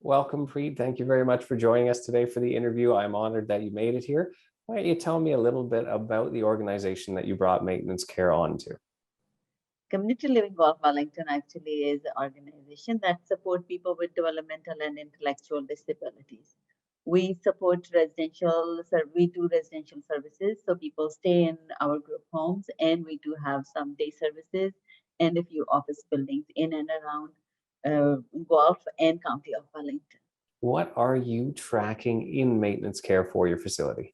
Welcome, Preet. Thank you very much for joining us today for the interview. I'm honored that you made it here. Why don't you tell me a little bit about the organization that you brought maintenance care onto? Community Living Golf Wellington actually is an organization that support people with developmental and intellectual disabilities. We support we do residential services, so people stay in our group homes, and we do have some day services and a few office buildings in and around Guelph and County of Wellington. What are you tracking in maintenance care for your facility?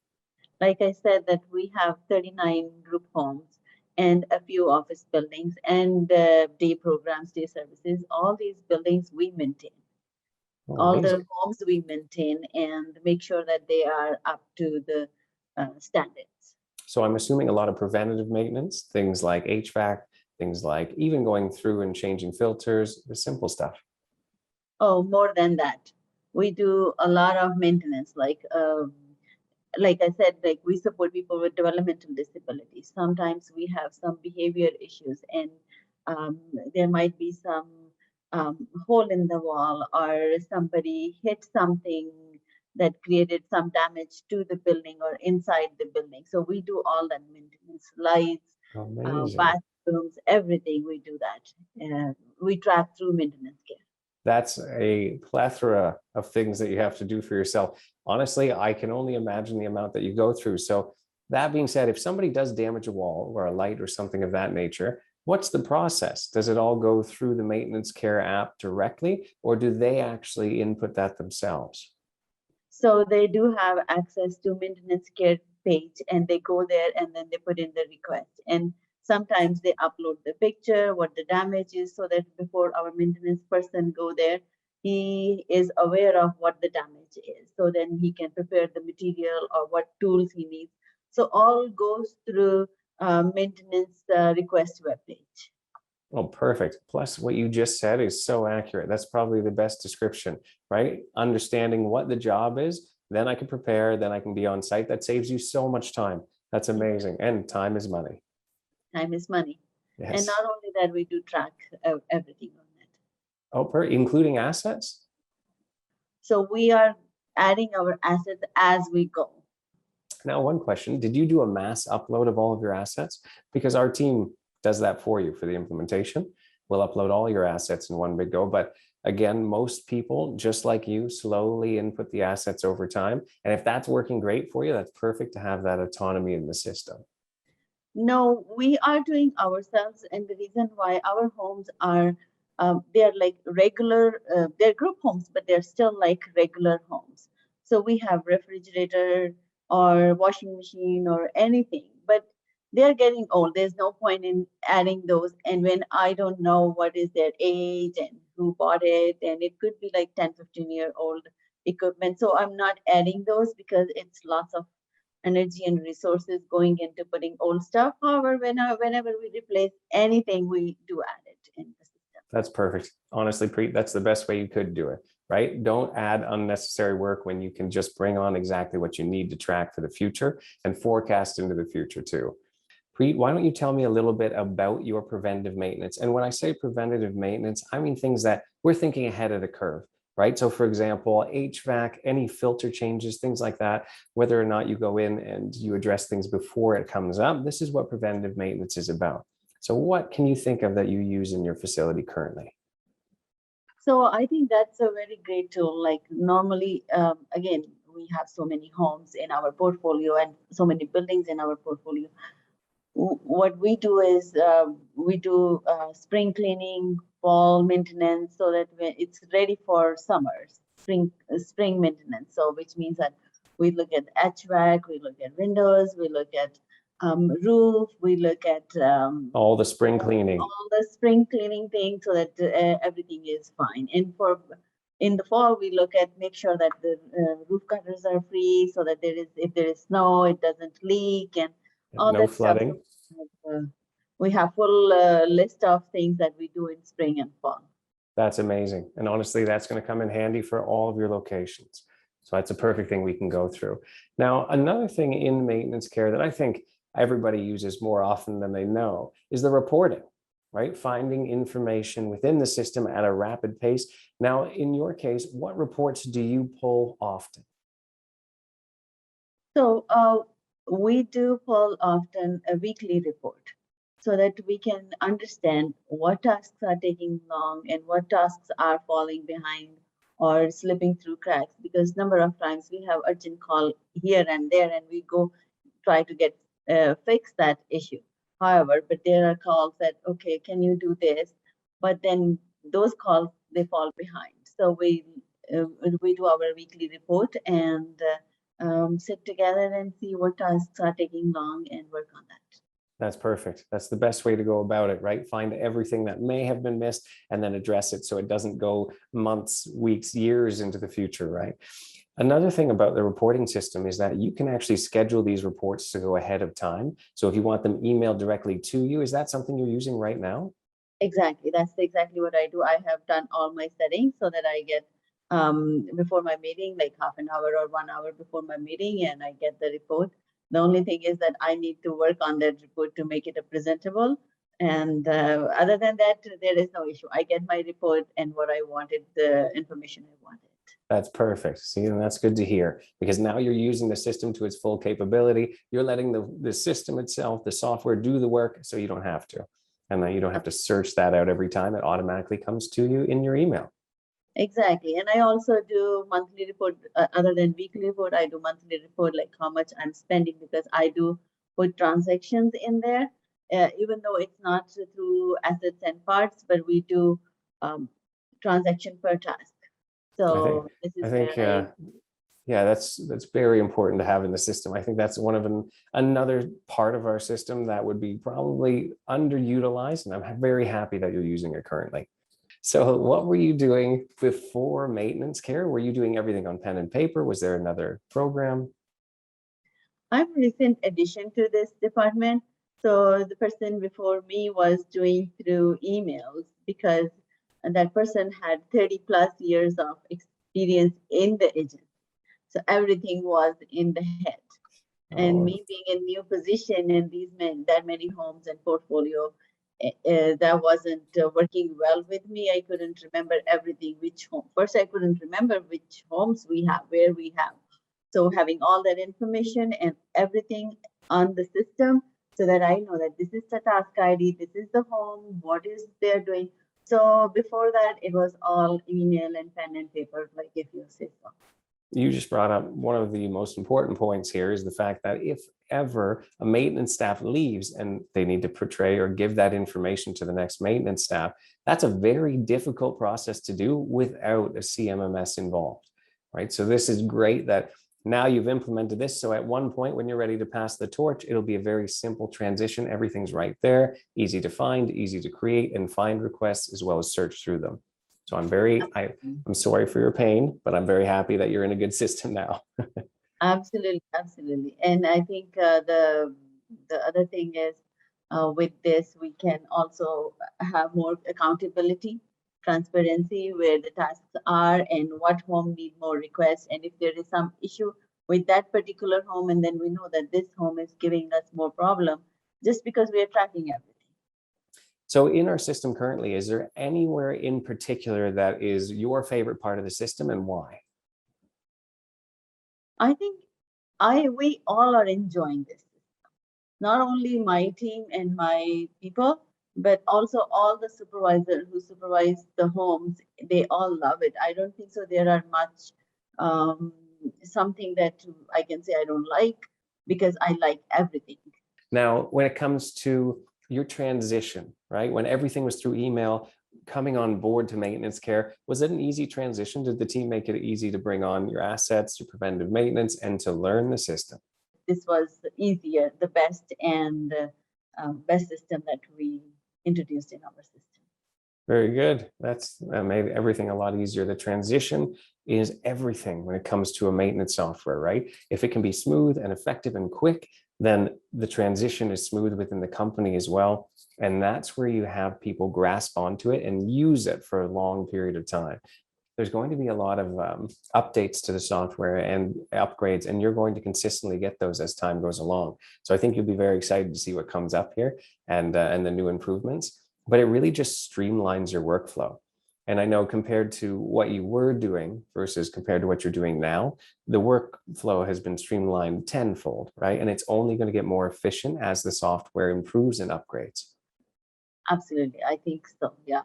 Like I said, that we have 39 group homes and a few office buildings and day programs, day services. All these buildings we maintain. Oh, All amazing. the homes we maintain and make sure that they are up to the standards. So I'm assuming a lot of preventative maintenance, things like HVAC, things like even going through and changing filters, the simple stuff. Oh, more than that. We do a lot of maintenance, like I said, like we support people with developmental disabilities. Sometimes we have some behavior issues, and um, there might be some hole in the wall, or somebody hit something that created some damage to the building or inside the building. So we do all that maintenance, lights, Amazing. bathrooms, everything. We do that. We track through maintenance care. That's a plethora of things that you have to do for yourself. Honestly, I can only imagine the amount that you go through. So that being said, if somebody does damage a wall or a light or something of that nature, what's the process? Does it all go through the maintenance care app directly, or do they actually input that themselves? So they do have access to maintenance care page, and they go there and then they put in the request. And sometimes they upload the picture, what the damage is, so that before our maintenance person go there, he is aware of what the damage is. So then he can prepare the material or what tools he needs. So all goes through maintenance request webpage. Oh, perfect. Plus, what you just said is so accurate. That's probably the best description, right? Understanding what the job is, then I can prepare, then I can be on site. That saves you so much time. That's amazing. And time is money. Time is money. And Yes. not only that, we do track everything on that. Oh, including assets? So we are adding our assets as we go. Now, one question, did you do a mass upload of all of your assets? Because our team does that for you for the implementation. We'll upload all your assets in one big go. But again, most people, just like you, slowly input the assets over time. And if that's working great for you, that's perfect to have that autonomy in the system. No, we are doing ourselves, and the reason why our homes are they're like regular, they're group homes, but they're still like regular homes. So we have refrigerator or washing machine or anything, but they're getting old. There's no point in adding those. And when I don't know what is their age and who bought it, and it could be like 10, 15-year old equipment. So I'm not adding those because it's lots of energy and resources going into putting old stuff. However, whenever we replace anything, we do add it in the system. That's perfect. Honestly, Preet, that's the best way you could do it, right? Don't add unnecessary work when you can just bring on exactly what you need to track for the future and forecast into the future too. Preet, why don't you tell me a little bit about your preventative maintenance? And when I say preventative maintenance, I mean things that we're thinking ahead of the curve, right? So for example, HVAC, any filter changes, things like that, whether or not you go in and you address things before it comes up, this is what preventative maintenance is about. So what can you think of that you use in your facility currently? So I think that's a very great tool. Like normally, again, we have so many homes in our portfolio and so many buildings in our portfolio. What we do is we do spring cleaning, fall maintenance, so that it's ready for summers, spring maintenance. So which means that we look at HVAC, we look at windows, we look at roof, we look at All the spring cleaning. all the spring cleaning things, so that everything is fine. And for in the fall, we look at make sure that the roof gutters are free, so that if there is snow, it doesn't leak and all No that stuff. flooding. We have full list of things that we do in spring and fall. That's amazing. And honestly, that's going to come in handy for all of your locations. So that's a perfect thing we can go through. Now, another thing in maintenance care that I think everybody uses more often than they know is the reporting. right? Finding information within the system at a rapid pace. Now, in your case, what reports do you pull often? So we do pull often a weekly report so that we can understand what tasks are taking long and what tasks are falling behind or slipping through cracks, because number of times we have urgent call here and there and we go try to get fix that issue. However, but there are calls that, okay, can you do this? But then those calls, they fall behind. So we do our weekly report and sit together and see what tasks are taking long and work on that. That's perfect. That's the best way to go about it, right? Find everything that may have been missed and then address it so it doesn't go months, weeks, years into the future, right? Another thing about the reporting system is that you can actually schedule these reports to go ahead of time. So if you want them emailed directly to you, is that something you're using right now? Exactly. That's exactly what I do. I have done all my settings so that I get before my meeting, like half an hour or 1 hour before my meeting, and I get the report. The only thing is that I need to work on that report to make it a presentable. And other than that, there is no issue. I get my report and what I wanted, the information I wanted. That's perfect. See, and that's good to hear because now you're using the system to its full capability. You're letting the system itself, the software do the work so you don't have to. And then you don't have to search that out every time. It automatically comes to you in your email. Exactly. And I also do monthly report, other than weekly report, I do monthly report, like how much I'm spending, because I do put transactions in there, even though it's not through assets and parts, but we do transaction per task. I think, So this I is where think, I, yeah, that's very important to have in the system. I think that's one of another part of our system that would be probably underutilized, and I'm very happy that you're using it currently. So what were you doing before maintenance care? Were you doing everything on pen and paper? Was there another program? I'm a recent addition to this department. So the person before me was doing through emails because that person had 30 plus years of experience in the agency. So everything was in the head. And Oh, me being a new position in these that many homes and portfolio, that wasn't working well with me. I couldn't remember everything, which home. First, I couldn't remember which homes we have, where we have. So having all that information and everything on the system so that I know that this is the task ID, this is the home, what is they're doing. So before that, it was all email and pen and paper, like if you say so. you just brought up one of the most important points here is the fact that if ever a maintenance staff leaves and they need to portray or give that information to the next maintenance staff, that's a very difficult process to do without a CMMS involved, right? So this is great that now you've implemented this. So at one point when you're ready to pass the torch, it'll be a very simple transition. Everything's right there, easy to find, easy to create and find requests as well as search through them. So I'm sorry for your pain, but I'm very happy that you're in a good system now. Absolutely, absolutely. And I think the other thing is with this, we can also have more accountability, transparency where the tasks are and what home need more requests. And if there is some issue with that particular home, and then we know that this home is giving us more problem just because we are tracking everything. So in our system currently, is there anywhere in particular that is your favorite part of the system and why? I think we all are enjoying this. Not only my team and my people, but also all the supervisors who supervise the homes, they all love it. I don't think so there are much something that I can say I don't like, because I like everything. Now, when it comes to your transition, right? When everything was through email, coming on board to maintenance care, was it an easy transition? Did the team make it easy to bring on your assets, your preventive maintenance, and to learn the system? This was easier, the best and best system that we introduced in our system. Very good. That's made everything a lot easier. The transition is everything when it comes to a maintenance software, right? If it can be smooth and effective and quick, then the transition is smooth within the company as well. And that's where you have people grasp onto it and use it for a long period of time. There's going to be a lot of updates to the software and upgrades, and you're going to consistently get those as time goes along. So I think you'll be very excited to see what comes up here and the new improvements. but it really just streamlines your workflow. And I know compared to what you were doing versus compared to what you're doing now, the workflow has been streamlined tenfold, right? And it's only going to get more efficient as the software improves and upgrades. Absolutely. I think so. Yeah.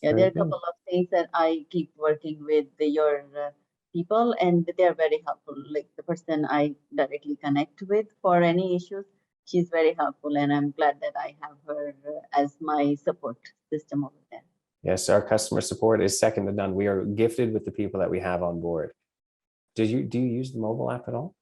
Yeah. There Very are a good. couple of things that I keep working with your people, and they are very helpful. Like the person I directly connect with for any issues, she's very helpful. And I'm glad that I have her as my support system over there. Yes, our customer support is second to none. We are gifted with the people that we have on board. Do you use the mobile app at all?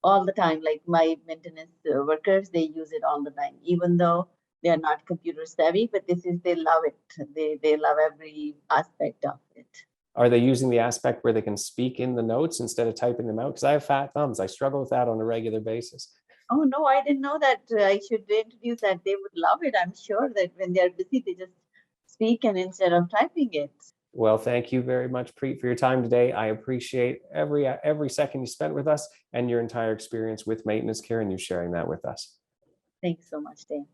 All the time. Like my maintenance workers, they use it all the time, even though they are not computer savvy, but they love it. They love every aspect of it. Are they using the aspect where they can speak in the notes instead of typing them out? Because I have fat thumbs. I struggle with that on a regular basis. Oh no, I didn't know that. I should introduce that. They would love it. I'm sure that when they're busy, they just speak and instead of typing it. Well, thank you very much, Preet, for your time today. I appreciate every second you spent with us and your entire experience with maintenance care and you sharing that with us. Thanks so much, Dane.